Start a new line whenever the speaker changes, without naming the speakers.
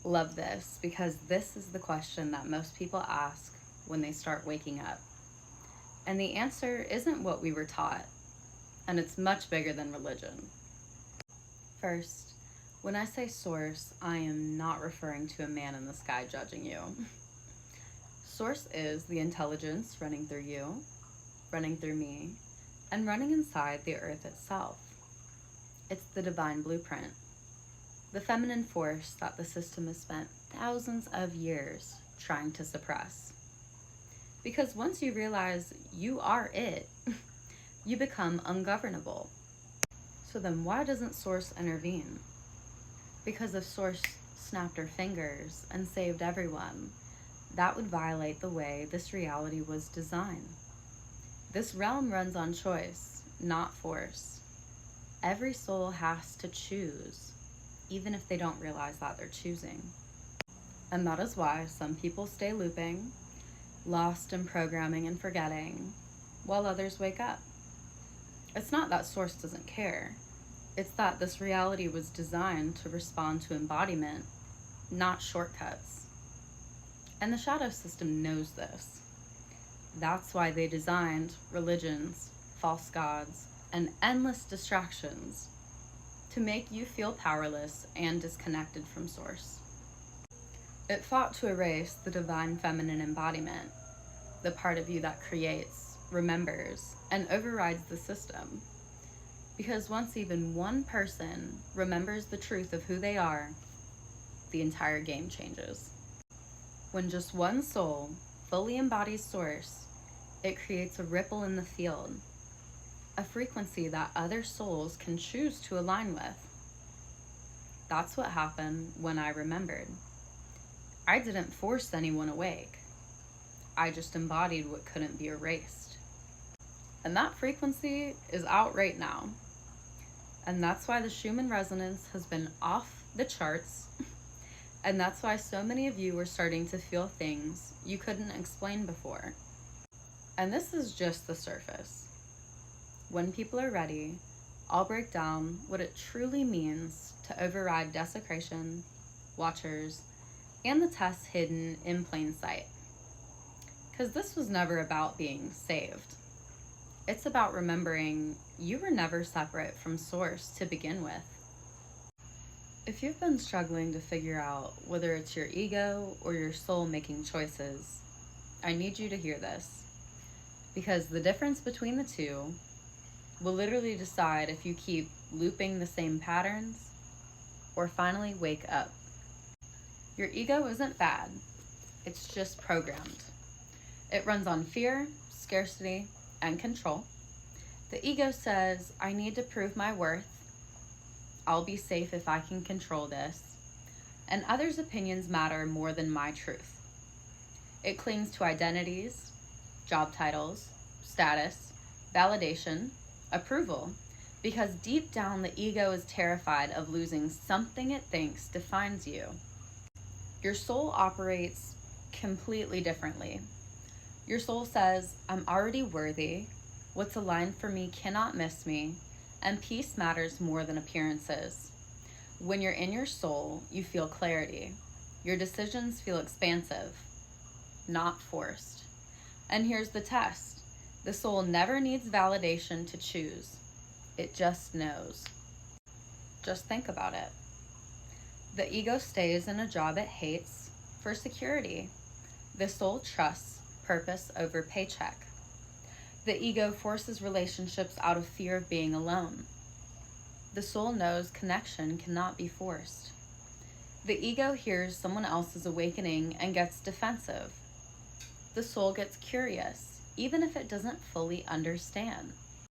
Love this because this is the question that most people ask when they start waking up. And the answer isn't what we were taught, and it's much bigger than religion. First, when I say source, I am not referring to a man in the sky judging you. Source is the intelligence running through you, running through me, and running inside the earth itself. It's the divine blueprint, the feminine force that the system has spent thousands of years trying to suppress. Because once you realize you are it, you become ungovernable. So then why doesn't Source intervene? Because if Source snapped her fingers and saved everyone, that would violate the way this reality was designed. This realm runs on choice, not force. Every soul has to choose, even if they don't realize that they're choosing. And that is why some people stay looping, lost in programming and forgetting, while others wake up. It's not that Source doesn't care. It's that this reality was designed to respond to embodiment, not shortcuts. And the shadow system knows this. That's why they designed religions, false gods, and endless distractions to make you feel powerless and disconnected from Source. It fought to erase the divine feminine embodiment, the part of you that creates, remembers, and overrides the system. Because once even one person remembers the truth of who they are, the entire game changes. When just one soul fully embodies Source, it creates a ripple in the field, a frequency that other souls can choose to align with. That's what happened when I remembered. I didn't force anyone awake. I just embodied what couldn't be erased. And that frequency is out right now. And that's why the Schumann resonance has been off the charts. And that's why so many of you are starting to feel things you couldn't explain before. And this is just the surface. When people are ready, I'll break down what it truly means to override desecration, watchers, and the tests hidden in plain sight. Because this was never about being saved. It's about remembering you were never separate from Source to begin with. If you've been struggling to figure out whether it's your ego or your soul making choices, I need you to hear this. Because the difference between the two will literally decide if you keep looping the same patterns or finally wake up. Your ego isn't bad, it's just programmed. It runs on fear, scarcity, and control. The ego says, I need to prove my worth. I'll be safe if I can control this. And others' opinions matter more than my truth. It clings to identities, job titles, status, validation, approval, because deep down the ego is terrified of losing something it thinks defines you. Your soul operates completely differently. Your soul says, I'm already worthy, what's aligned for me cannot miss me, and peace matters more than appearances. When you're in your soul, you feel clarity. Your decisions feel expansive, not forced. And here's the test. The soul never needs validation to choose. It just knows. Just think about it. The ego stays in a job it hates for security. The soul trusts purpose over paycheck. The ego forces relationships out of fear of being alone. The soul knows connection cannot be forced. The ego hears someone else's awakening and gets defensive. The soul gets curious, even if it doesn't fully understand.